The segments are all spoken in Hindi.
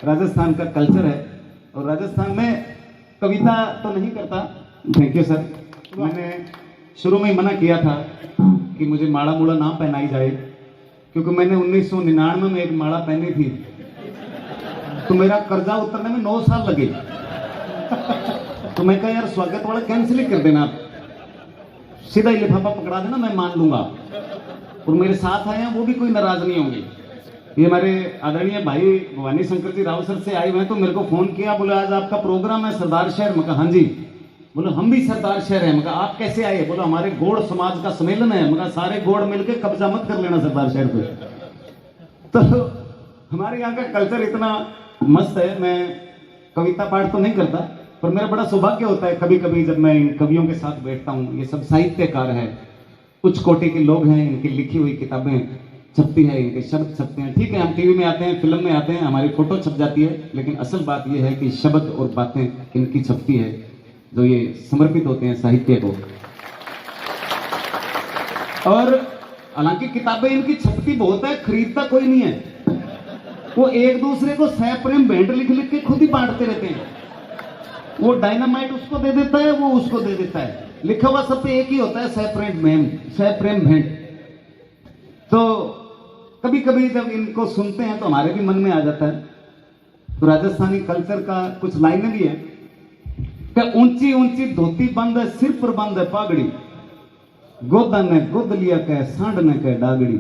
राजस्थान का कल्चर है और राजस्थान में कविता तो नहीं करता। Thank you sir. मैंने शुरू में ही मना किया था कि मुझे माड़ा मूड़ा ना पहनाई जाए, क्योंकि मैंने 1999 में एक माड़ा पहनी थी तो मेरा कर्जा उतरने में 9 साल लगे। तो मैं कहा यार स्वागत वाला कैंसिल ही कर देना, सीधा ही लिफाफा पकड़ा देना, मैं मान लूंगा। और मेरे साथ आए हैं वो भी कोई नाराज नहीं होंगे। ये हमारे आदरणीय भाई भवानी शंकर जी राव सर से आए हुए हैं, तो मेरे को फोन किया, बोले आज आपका प्रोग्राम है सरदार शहर। मैं कहा हाँ जी। बोले हम भी सरदार शहर है। मैं कहा आप कैसे आए? बोले हमारे गोड़ समाज का सम्मेलन है। मैं कहा सारे गोड़ मिलके कब्जा मत कर लेना सरदार शहर पे। तो हमारे यहाँ का कल्चर इतना मस्त है। मैं कविता पाठ तो नहीं करता, पर मेरा बड़ा सौभाग्य होता है कभी कभी जब मैं इन कवियों के साथ बैठता हूँ। ये सब साहित्यकार हैं, उच्च कोटि के लोग हैं, इनकी लिखी हुई किताबें छपती है, इनके शब्द छपते हैं। ठीक है, हम टीवी में आते हैं, फिल्म में आते हैं, हमारी फोटो छप जाती है, लेकिन असल बात यह है कि शब्द और बातें इनकी छपती है, जो ये समर्पित होते हैं साहित्य को। और हालांकि किताबें इनकी छपती बहुत है, खरीदता कोई नहीं है। वो एक दूसरे को सह प्रेम भेंट लिख लिख के खुद ही बांटते रहते हैं। वो डायनामाइट उसको दे देता है, वो उसको दे देता है। लिखा हुआ सब पे एक ही होता है, सह प्रेम भेंट। तो कभी कभी जब इनको सुनते हैं तो हमारे भी मन में आ जाता है। तो राजस्थानी कल्चर का कुछ लाइनें भी है कि ऊंची ऊंची धोती बंद है, सिर पर बंद है पागड़ी, गोदा ने गोद लिया कह सांड ने कह डागड़ी।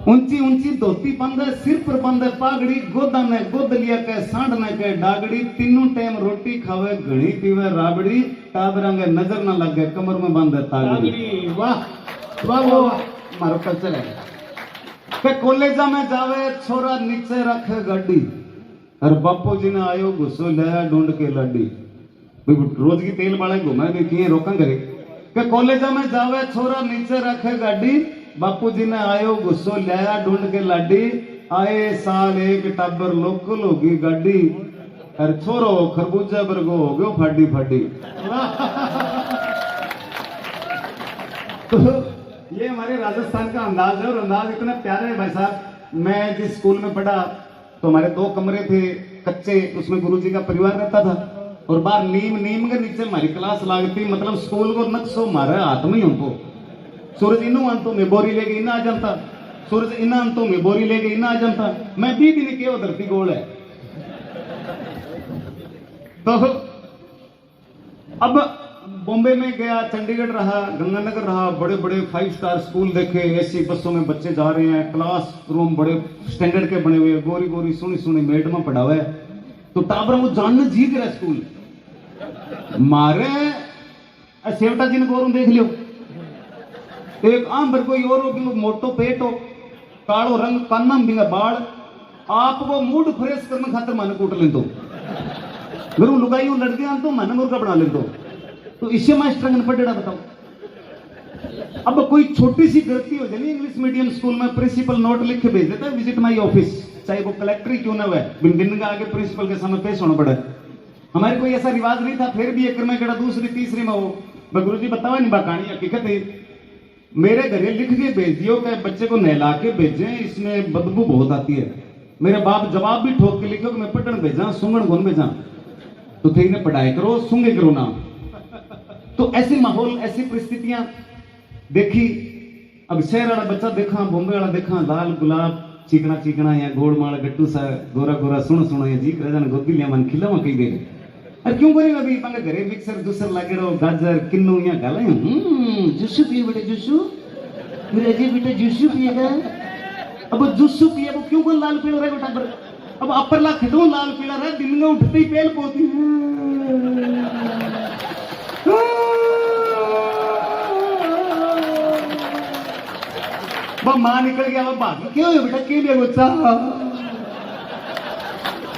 ऊंची ऊंची धोती बंद है, सिर पर बंद है पागड़ी, गोदा ने गोद लिया कह सांड ने कह डागड़ी। तीनों टाइम रोटी खावे घड़ी पीवे राबड़ी, टाबरंगे नजर न लगे कमर में बंद है तागड़ी। वाह वाह वाह, हमारा कल्चर है कि कॉलेजा में जावे छोरा नीचे रखे गड्डी, और बापू जी ने आयो गुस्सो ले ढूंढ के लड्डी। रोज की तेल वाले घुमा भी किए रोकन करे कि कॉलेजा में जावे छोरा नीचे रखे गड्डी, बापू जी ने आयो गुस्सो लिया ढूंढ के लाडी। आए साल एक टब्बर लोकल होगी गाड़ी, और छोरो खरबूजा बरगो हो गयो फाडी फाडी। तो ये हमारे राजस्थान का अंदाज है, और अंदाज इतना प्यारा है भाई साहब। मैं जिस स्कूल में पढ़ा तो हमारे 2 कमरे थे कच्चे, उसमें गुरुजी का परिवार रहता था, और बाहर नीम के नीचे हमारी क्लास लागती। मतलब स्कूल को नक्शो मारा हाथ में हमको। सूरज इनू अंतों में बोरी लेके इना आ जाता, सूरज इना अंतों में बोरी लेके इना आ जाता। मैं भी नहीं किया, धरती गोल है। तो अब बॉम्बे में गया, चंडीगढ़ रहा, गंगानगर रहा, बड़े बड़े 5 स्टार स्कूल देखे, ऐसी बसों में बच्चे जा रहे हैं, क्लास रूम बड़े स्टैंडर्ड के बने हुए, गोरी गोरी सुनी सुनी मैडम पढ़ावे। तो टाबर वो जानने जी रहा स्कूल मारे सेवटा जी ने गोरू देख लियो, एक आम भर कोई और हो, मोटो पेट हो, कालो रंग, काना बिंगा बाल, आपको मूड फ्रेश करने खातर मन कूट ले दो, गुरु लुगाई लड़के तो मन मुर्गा बना ले दो। तो इससे मास्टर अनपढ़ बताओ। अब कोई छोटी सी गलती हो जाए इंग्लिश मीडियम स्कूल में, प्रिंसिपल नोट लिख के भेज देता है, विजिट माई ऑफिस, चाहे वो कलेक्टर ही क्यों ना हुआ, दिन का आगे प्रिंसिपल के सामने पेश होना पड़ा। हमारे कोई ऐसा रिवाज नहीं था, फिर भी एक में गड़ा, दूसरी तीसरी में हो, गुरु जी बताओ नहीं कहानी हकीकत है। मेरे घरे लिख के भेज दियो कि बच्चे को नहला के भेजें, इसमें बदबू बहुत आती है। मेरे बाप जवाब भी ठोक के लिखो कि मैं पटन भेजा, सुंगण गुन भेजा, तो थे इन्हें पढ़ाई करो, सुंगे करो ना। तो ऐसे माहौल, ऐसी परिस्थितियां देखी। अब शहर वाला बच्चा देखा, बॉम्बे वाला देखा, लाल गुलाब चिकना चिकना या गोड़ माल गट्टू सा गोरा गोरा सुन या जी राजा गोदी लिया मन खिलावा कई दे। अरे क्यों करेगा अभी पंगे घरे मिक्सर दूसर लागे रहो, गाजर किन्नू या गाले जूसू पिए बेटे, जूसू मेरे अजय बेटे जूसू पिएगा। अब जूसू पिए वो क्यों कोई लाल पीला रहेगा टाबर। अब अपर ला खिटो लाल पीला रहा, दिन में उठते ही पेल पोती मां निकल गया, भाग क्यों है बेटा, क्यों है बच्चा।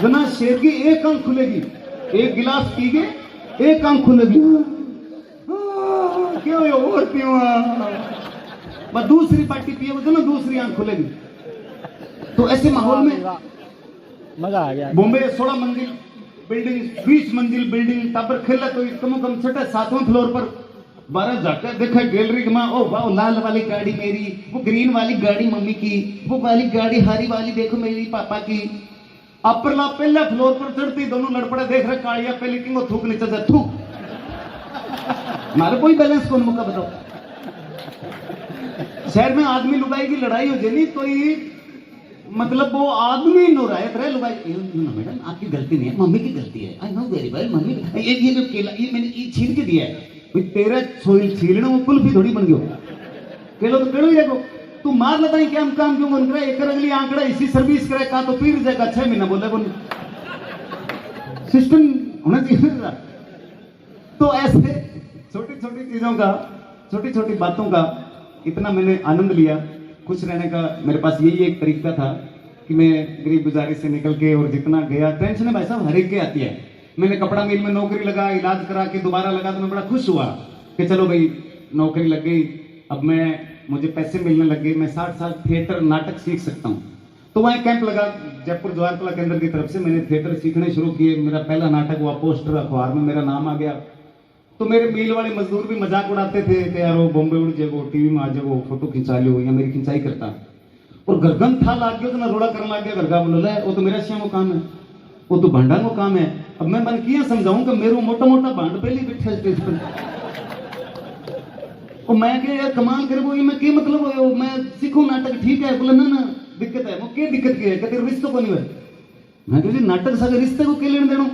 जना शेर की एक आंख खुलेगी, एक गिलास पी गए, एक आंख खुलेगी, क्यों है और पीवा, दूसरी पार्टी पिए वो ना दूसरी आंख खुलेगी। तो ऐसे माहौल में मजा आ गया। बॉम्बे 16 मंजिल बिल्डिंग, 20 मंजिल बिल्डिंग, टाबर खेला तो कम कम छठे 7वें फ्लोर पर 12 जाकर देखा गैलरी में, ओ वाह लाल वाली गाड़ी मेरी, वो ग्रीन वाली गाड़ी मम्मी की, वो वाली गाड़ी हरी वाली देखो मेरी पापा की। अपरला पहले फ्लोर पर चढ़ती दोनों लड़पड़े देख रहे कालिया पहले किंग थूक नीचे से थूक मारे कोई बैलेंस कौन मुका बताओ। शहर में आदमी लुगाई की लड़ाई हो जानी तो ये मतलब वो आदमी नो रायत रहे लुगाई मैडम आपकी गलती नहीं है मम्मी की गलती है I know very well mummy ये जो केला ये मैंने ये छील के दिया है तेरा छीलना वो कुल्फी थोड़ी बन गयो केलो तो केलो ही देखो तू मार लेता है क्या हम काम क्यों बन रहा है एक अगली आंकड़ा इसी सर्विस करे का तो फिर जाएगा 6 महीना बोले बोल सिस्टम होना चाहिए। तो ऐसे छोटी छोटी चीजों का छोटी छोटी बातों का इतना मैंने आनंद लिया। खुश रहने का मेरे पास यही एक तरीका था कि मैं गरीब गुजारी से निकल के और जितना गया टेंशन भाई साहब हर एक के आती है। मैंने कपड़ा मिल में नौकरी लगा इलाज करा के दोबारा लगा तो मैं बड़ा खुश हुआ कि चलो भाई नौकरी लग गई अब मैं मुझे पैसे मिलने लग गए मैं 60 साल थिएटर नाटक सीख सकता हूँ। तो वहाँ कैंप लगा जयपुर जवाहर कला केंद्र की तरफ से मैंने थिएटर सीखने शुरू किए। मेरा पहला नाटक हुआ पोस्टर अखबार में मेरा नाम आ गया। तो मेरे मिल वाले मजदूर भी मजाक उड़ाते थे कि यार वो बॉम्बे उड़ जाएगो टीवी में आ जाएगो फोटो खिंचा लो या मेरी खिंचाई करता और घरगन था लाग गया तो मैं रोड़ा करने लग गया घरगा बोला वो तो मेरा श्याम काम है वो तो भांडा को काम है। अब मैं मन किया समझाऊं कि मेरे मोटा मोटा भांड पहले बैठा स्टेज पर और मैं क्या यार कमाल करे वो ये मैं क्या मतलब हो मैं सीखूं नाटक ठीक है बोला ना दिक्कत है वो क्या दिक्कत की है कहते रिश्ते को नहीं है। मैं कह नाटक सारे रिश्ते को क्या लेने देना।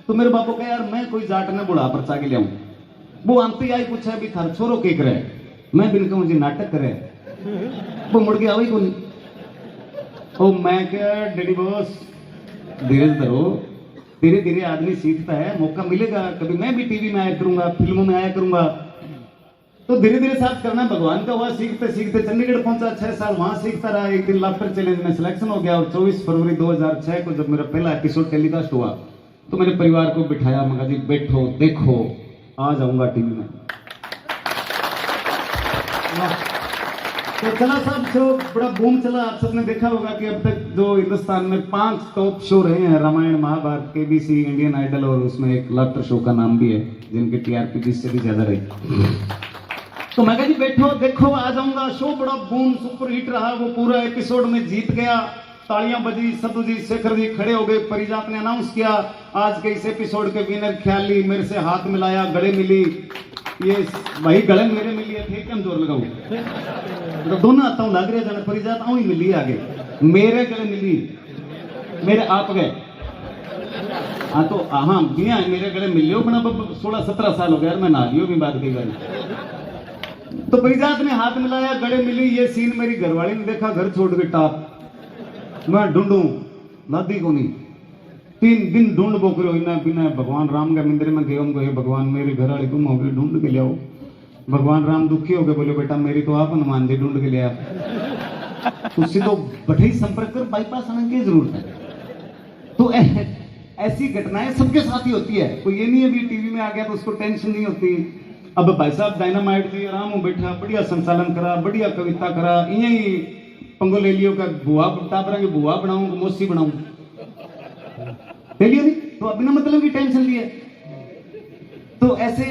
तो मेरे बापू कहा यार मैं कोई जाट ने बुढ़ा पर चा के लियाऊं वो आंटी आई पूछा अभी थार छोरो के करे मैं बिन कहूं जी नाटक करे वो मुड़ के आई को नहीं। ओ मैं क्या डैडी बॉस धीरे धरो धीरे धीरे आदमी सीखता है मौका मिलेगा कभी मैं भी टीवी में आया करूंगा फिल्मों में आया करूंगा। तो धीरे धीरे साथ करना भगवान का हुआ सीखते सीखते चंडीगढ़ पहुंचा 6 साल वहां सीखता रहा। एक दिन लाफ्टर चैलेंज में सिलेक्शन हो गया और 24 फरवरी 2006 को जब मेरा पहला एपिसोड टेलीकास्ट हुआ तो मेरे परिवार को बिठाया मगा जी बैठो देखो आ जाऊंगा टीवी में। तो चला साहब शो बड़ा बूम चला। आप सबने देखा होगा कि अब तक जो हिंदुस्तान में 5 टॉप शो रहे हैं Ramayan Mahabharat KBC Indian Idol और उसमें एक लाफ्टर शो का नाम भी है जिनके टीआरपी 20 से भी ज्यादा रही। तो मैं कहा जी बैठो देखो आ जाऊंगा। शो बड़ा बूम सुपर हिट रहा वो पूरा एपिसोड में जीत गया तालियां बजी सदू जी शेखर जी खड़े हो गए। परिजात ने अनाउंस किया आज के इस एपिसोड के विनर ख्याली मेरे से हाथ मिलाया गले मिली ये भाई गले मेरे मिली है थे क्या जोर लगाऊ तो दोनों आता हूँ लग रहे जाने परिजात आऊ ही मिली आगे मेरे गले मिली मेरे आप गए हाँ तो हाँ बिया मेरे गले मिल लियो बना 16-17 साल हो गया मैं नहा लियो भी बात की गई। तो परिजात ने हाथ मिलाया गले मिली ये सीन मेरी घरवाली ने देखा घर छोड़ के टाप मैं ढूंढू लादी को नहीं 3 दिन ढूंढ बोकरे हो इना बिना भगवान राम का मंदिर में गए भगवान मेरे घर वाले तुम हो गए ढूंढ के ले आओ। भगवान राम दुखी हो गए बोले बेटा मेरी तो आप हनुमान जी ढूंढ के ले आप उससे तो बठे संपर्क कर बाईपास आने की जरूरत है। तो ऐसी घटनाएं सबके साथ ही होती है कोई ये नहीं है भी टीवी में आ गया तो उसको टेंशन नहीं होती। अब भाई साहब डायनामाइट जी आराम हो बैठा बढ़िया संचालन करा बढ़िया कविता करा यही पंगो ले लियो का बुआ टापरा की बुआ बनाऊं मोसी बनाऊं ले लियो नहीं तो बिना मतलब की टेंशन लिए। तो ऐसे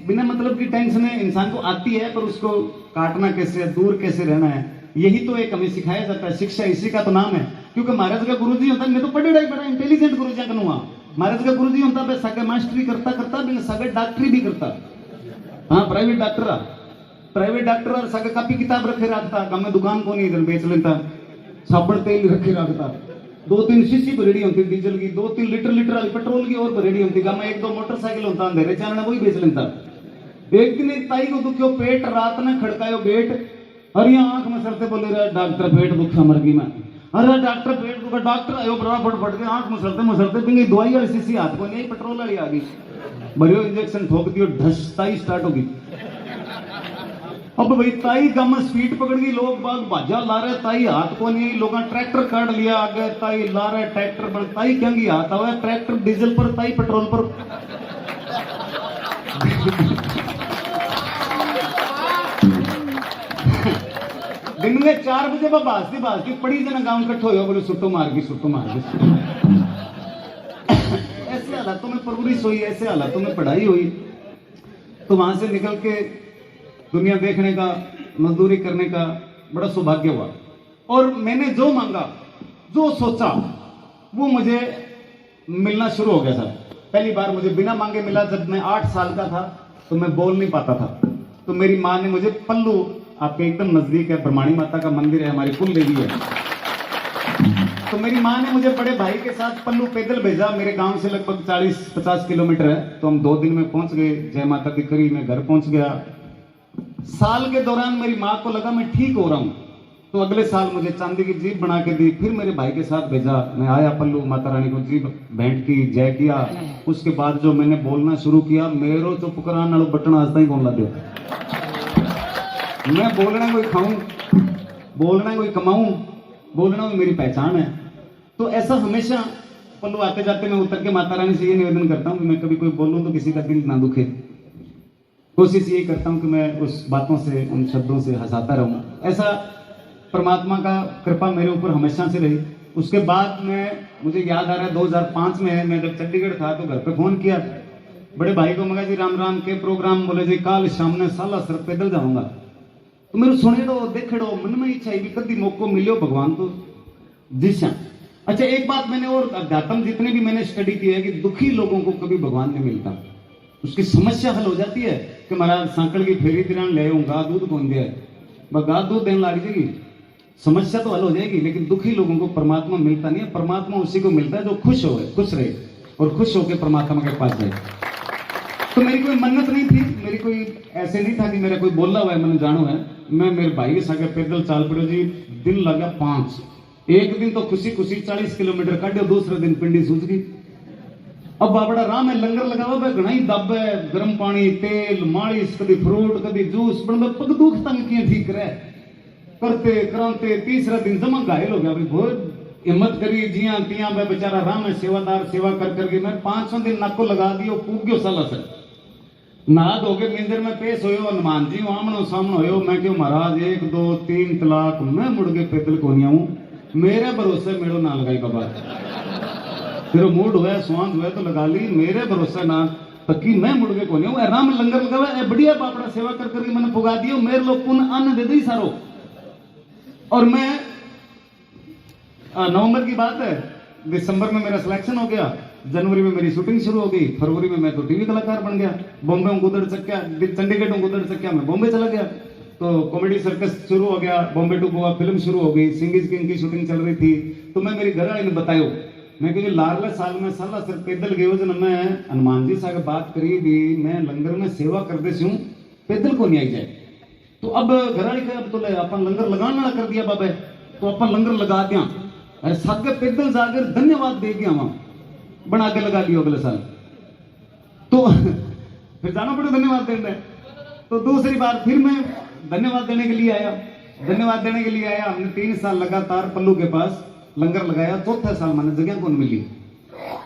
बिना मतलब की टेंशन इंसान को आती है पर उसको काटना कैसे दूर कैसे रहना है यही तो एक हमें सिखाया जाता है। शिक्षा इसी का तो नाम है क्योंकि महाराज का गुरुजी होता है मैं तो पढ़े रहा बड़ा इंटेलिजेंट गुरुजी करूंगा। महाराज का गुरुजी होता है सगे मास्टरी करता करता बिना सगे डॉक्टरी भी करता हाँ प्राइवेट डॉक्टर और सगे कापी किताब रखे रखता काम में दुकान को नहीं इधर बेच लेता साबुन तेल रखे रखता 2-3 शीशी भरेड़ी होती डीजल की 2-3 लीटर वाली पेट्रोल की और भरेड़ी होती गाँव में 1-2 मोटरसाइकिल होता अंधेरे चालना वही बेच लेता। एक दिन एक ताई को दुखियो पेट रात ने खड़कायो गेट और यहाँ आंख में सरते बोले रहा डॉक्टर पेट दुखा मर गई मैं अरे डॉक्टर पेट दुखा डॉक्टर आयो बड़ा फट के आंख में सरते बिंगे दवाई वाली शीशी हाथ को नहीं पेट्रोल वाली आ गई भरियो इंजेक्शन ठोक दियो ढसताई स्टार्ट होगी। अब भाई ताई गम स्पीड पकड़ गई लोग बाग भाजा ला रहे ताई हाथ को नहीं लोग ट्रैक्टर काट लिया आगे ताई ला रहे ट्रैक्टर पर ताई क्योंकि हाथ हुआ ट्रैक्टर डीजल पर ताई पेट्रोल पर दिन में 4 बजे वह भाजती पड़ी जना गांव इकट्ठो हो बोले सुट्टो मार गई ऐसे हालातों में परवरिश हुई ऐसे हालातों में पढ़ाई हुई। तो वहां से निकल के दुनिया देखने का मजदूरी करने का बड़ा सौभाग्य हुआ और मैंने जो मांगा जो सोचा वो मुझे मिलना शुरू हो गया था। पहली बार मुझे बिना मांगे मिला जब मैं 8 साल का था, तो मैं बोल नहीं पाता था। तो मेरी माँ ने मुझे पल्लू, आपके एकदम नजदीक है, ब्रह्माणी माता का मंदिर है, हमारी कुल देवी है, तो मेरी माँ ने मुझे बड़े भाई के साथ पल्लू पैदल भेजा। मेरे गांव से लगभग 40-50 किलोमीटर है, तो हम 2 दिन में पहुंच गए। जय माता दी करी, मैं घर पहुंच गया। साल के दौरान मेरी माँ को लगा मैं ठीक हो रहा हूं, तो अगले साल मुझे चांदी की जीभ बना के दी। फिर मेरे भाई के साथ भेजा, मैं आया पल्लू, माता रानी को जीभ भेंट की, जय किया। उसके बाद जो मैंने बोलना शुरू किया, मेरो चुप कराने वालों बटन आज तक कौन लग गया। मैं बोलना कोई खाऊं, बोलना कोई कमाऊं, बोलना भी मेरी पहचान है। तो ऐसा हमेशा पल्लू आते जाते मैं उतर के माता रानी से ये निवेदन करता हूं कि मैं कभी कोई बोलूं तो किसी का दिल ना दुखे। कोशिश यही करता हूं कि मैं उस बातों से, उन शब्दों से हंसाता रहूं। ऐसा परमात्मा का कृपा मेरे ऊपर हमेशा से रही। उसके बाद मुझे याद आ रहा है 2005 में मैं जब चंडीगढ़ था तो घर पे फोन किया बड़े भाई को, मगा जी राम राम के प्रोग्राम, बोले जी काल शाम ने साला सर पैदल जाऊंगा। तो मेरे सुनेड़ो देखेड़ो मन में इच्छा है कि कभी मौको मिलो भगवान तो दिशा। अच्छा, एक बात मैंने और अध्यात्म जितने भी मैंने स्टडी की है कि दुखी लोगों को कभी भगवान नहीं मिलता। उसकी समस्या हल हो जाती है कि महाराज सांकड़ की फेरी तिरान ले गा दूध कौन दिया, गा दूध देने लग जाएगी, समस्या तो हल हो जाएगी। लेकिन दुखी लोगों को परमात्मा मिलता नहीं है। परमात्मा उसी को मिलता है जो खुश हो, खुश रहे और खुश होकर परमात्मा के पास जाए। तो मेरी कोई मन्नत नहीं थी, मेरी कोई ऐसे नहीं था कि मेरा कोई बोला हुआ है मैंने जानो है। मैं मेरे भाई के साथ पैदल चाल पड़ो जी, दिन लगा 5। एक दिन तो खुशी खुशी 40 किलोमीटर काटो, दूसरे दिन पिंडी सूझ गई। अब बाबड़ा राम है, लंगर लगा हुआ घना ही दब है, गर्म पानी, तेल, मालिश, कभी फ्रूट, कभी जूस, बड़ा पग दुख तंग किए ठीक रहे करते कराते। तीसरा दिन जमा घायल हो गया, भाई बहुत हिम्मत करी, जिया तिया मैं बेचारा राम है सेवादार, सेवा कर करके मैं 5वां दिन नाको लगा दियो, पूग गयो साला से। नहा धो के मंदिर में पेश हो, हनुमान जी आमनो सामनो हो। मैं क्यों महाराज 1 2 3 तलाक, मैं मुड़ के पैदल को नहीं आऊं, मेरे भरोसे मेड़ो ना लगाई बाबा। तेरा मूड हुआ स्वांत हुआ तो लगा ली, मेरे भरोसे ना तकी मैं मुड़ के को नहीं हूं। राम लंगर लगा बढ़िया बापड़ा सेवा कर करके मैंने पुगा दियो, मेरे लोग पुनः अन्न दे दी सारो। और मैं नवंबर की बात है, दिसंबर में मेरा सिलेक्शन हो गया, जनवरी में मेरी शूटिंग शुरू हो गई, फरवरी में मैं तो टीवी कलाकार बन गया। बॉम्बे में गुदड़ चक्या, चंडीगढ़ में गुदड़ चक्या, मैं बॉम्बे चला गया। तो कॉमेडी सर्कस शुरू हो गया, बॉम्बे टू गोवा फिल्म शुरू हो गई, सिंगिज किंग की शूटिंग चल रही थी। तो मैं मेरी घर वाले ने बतायो, मैं क्योंकि लारले साल में साला सिर पैदल गयो जन मैं हनुमान जी से बात करी भी, मैं लंगर में सेवा कर दे हूं, पैदल को नहीं आई जाए। तो अब घर वाले कहे अब तो अपन लंगर लगाने वाला कर दिया बाबा, तो अपन लंगर लगा दिया, सागे पैदल जाकर धन्यवाद दे दिया, वहां बना के लगा लियो अगले साल। तो फिर जाना पड़े धन्यवाद देने। तो दूसरी बार फिर मैं धन्यवाद देने के लिए आया, धन्यवाद देने के लिए आया। हमने 3 साल लगातार पल्लू के पास लंगर लगाया। चौथे साल मैंने जगह कौन मिली,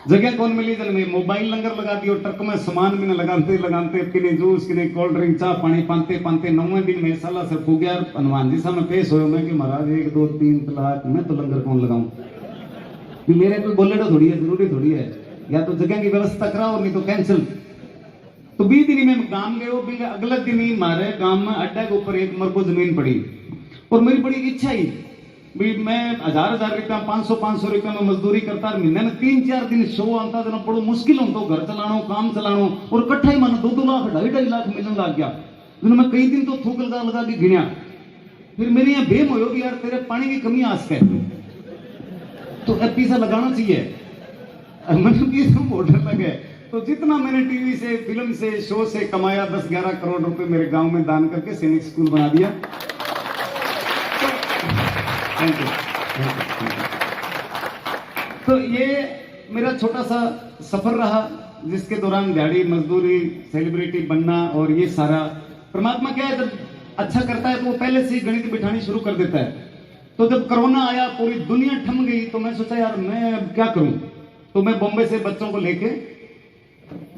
जगह कौन मिली जन में मोबाइल लंगर लगा दियो, ट्रक में सामान भी लगाते लगाते, किने जूस किने कोल्ड ड्रिंक चाह पानी पाते पाते 9वें दिन में साला से हो गया। हनुमान जी सामने पेश हो, मैं कि महाराज 1 2 3 तलाक, मैं तो लंगर कौन लगाऊं, कि मेरे कोई बोले तो थोड़ी है, जरूरी थोड़ी है, या तो जगह की व्यवस्था कराओ नहीं तो कैंसिल। तो 20 दिन में गांव गए, अगले दिन ही हमारे गांव में अड्डा के ऊपर एक मरको जमीन पड़ी, और मेरी बड़ी इच्छा ही भी मैं 1000 रुपया 500 रुपया में मजदूरी करता, महीने में 3-4 दिन शो आता था, बड़ो मुश्किल हो तो घर चलानो, काम चलानो, और कट्ठा ही मानो 2-2 लाख 2.5 लाख मिलने लग गया। मैं कई दिन तो थूक लगा लगा के गिनिया। फिर मेरे यहाँ बेम हो यार तेरे पानी की कमी आस है, तो पैसा लगाना चाहिए, ऑर्डर लगे। तो जितना मैंने टीवी से, फिल्म से, शो से कमाया 10-11 करोड़ रुपए मेरे गांव में दान करके सैनिक स्कूल बना दिया। Thank you. तो ये मेरा छोटा सा सफर रहा, जिसके दौरान दिहाड़ी मजदूरी, सेलिब्रिटी बनना, और ये सारा परमात्मा क्या है, जब अच्छा करता है तो वो पहले से ही गणित बिठानी शुरू कर देता है। तो जब कोरोना आया, पूरी दुनिया थम गई, तो मैं सोचा यार मैं अब क्या करूं। तो मैं बॉम्बे से बच्चों को लेके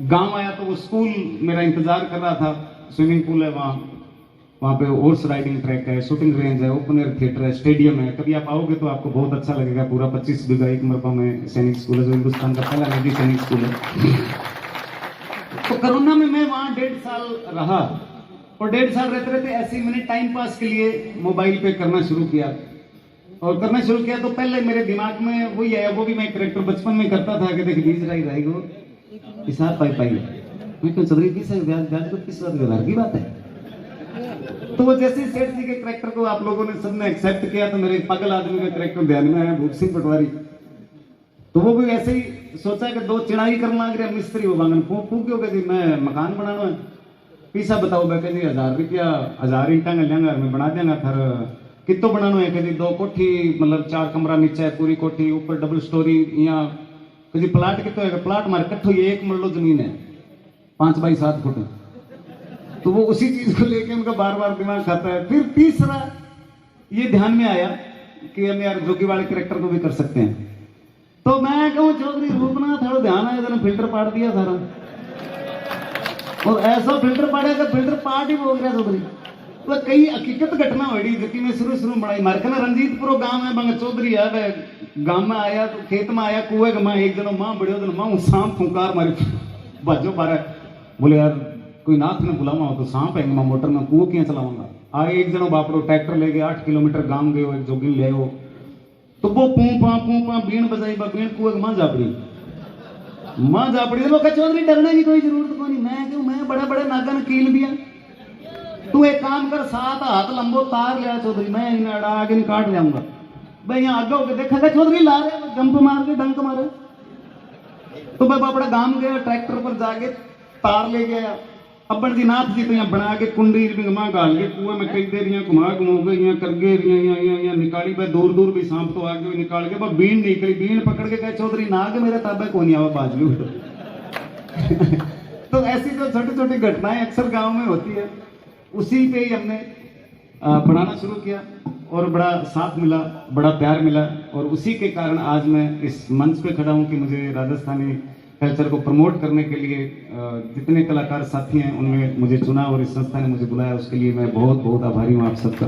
गांव आया, तो वो स्कूल मेरा इंतजार कर रहा था। स्विमिंग पूल है वहां पे हॉर्स राइडिंग ट्रैक है, शूटिंग रेंज है, ओपन एयर थिएटर है, स्टेडियम है। कभी आप आओगे तो आपको बहुत अच्छा लगेगा। पूरा 25 बीघा 1 मरबा में सैनिक स्कूल है, जो हिंदुस्तान का पहला निजी सैनिक स्कूल है। तो कोरोना में मैं वहां 1.5 साल रहा, और 1.5 साल रहते रहते ऐसे ही मैंने टाइम पास के लिए मोबाइल पे करना शुरू किया। और करना शुरू किया तो पहले मेरे दिमाग में वही आया, वो भी मैं करेक्टर बचपन में करता था कि देख बीज राई राई को हिसाब पाई पाई मैं क्यों चौधरी किस ब्याज ब्याज को किस बात व्यवहार की बात है। तो वो जैसे ही सेठ जी के करेक्टर को आप लोगों ने सबने एक्सेप्ट किया तो मेरे पागल आदमी का करेक्टर ध्यान में आया, भूप सिंह पटवारी। तो वो भी ऐसे ही सोचा कि दो चिड़ाई करना लग रहा मिस्त्री वो बांगन फूक क्यों जी मैं मकान बनाना है पीसा बताओ मैं जी 1000 रुपया 1000 ईटा लेंगा मैं बना देंगा फिर कितो बनाना है जी 2 कोठी मतलब 4 कमरा नीचे पूरी कोठी ऊपर डबल स्टोरी यहाँ कभी प्लाट कितो है प्लाट मारे कट्ठो ये 1 मरलो जमीन है 5 बाई 7 फुट। तो वो उसी चीज को लेके उनका बार बार दिमाग खाता है। फिर तीसरा ये ध्यान में आया कि हम यार जोगी वाले कैरेक्टर को भी कर सकते हैं। तो मैं कहूँ चौधरी रूपनाथ थोड़ा ध्यान आया तो फिल्टर पाड़ दिया सारा और ऐसा फिल्टर पाड़ा कि फिल्टर पार्ट ही बोल रहा चौधरी। तो कई हकीकत घटना हुई जो कि मैं शुरू बनाई मार के ना रंजीतपुर गांव है बंग चौधरी है गांव में आया तो खेत में आया कुएं के मां एक जनो मां बड़े दिन मां सांप फुंकार मारी बाजो बारे बोले यार कोई नाथ ने बुलावा तो सांप है मैं मोटर में कुएं क्या चलाऊंगा आए एक जनो बापड़ो ट्रैक्टर लेके 8 किलोमीटर गांव गए एक जोगिन ले हो तो वो पू बीन बजाई बीन कुएं मां जापड़ी लोग चौधरी डरने की कोई जरूरत को नहीं। मैं क्यों मैं बड़े बड़े नागन कील दिया तू एक काम कर 7 हाथ लंबो तार लिया चौधरी मैं इन्हें अड़ा आगे काट जाऊंगा भाई यहाँ आगे होकर देखा चौधरी ला रहे जंप मार के डंक मारे। तो मैं बापड़ा गांव गया ट्रैक्टर पर जाके तार ले गया अब्बन जी नाथ जी तो यहाँ बना के कुंडी मां गाल के कुएं में कई देर यहाँ घुमा के यहाँ कर गए यहाँ निकाली भाई दूर दूर भी सांप तो आगे भी निकाल के बीन निकली बीन पकड़ के कहे चौधरी नाग मेरे ताबे को नहीं आवा बाज भी तो ऐसी जो छोटी छोटी घटनाएं अक्सर गांव में होती है उसी पे ही हमने बनाना शुरू किया और बड़ा साथ मिला बड़ा प्यार मिला और उसी के कारण आज मैं इस मंच पे खड़ा हूँ कि मुझे राजस्थानी कल्चर को प्रमोट करने के लिए जितने कलाकार साथी हैं उनमें मुझे चुना और इस संस्था ने मुझे बुलाया उसके लिए मैं बहुत बहुत आभारी हूँ आप सबका।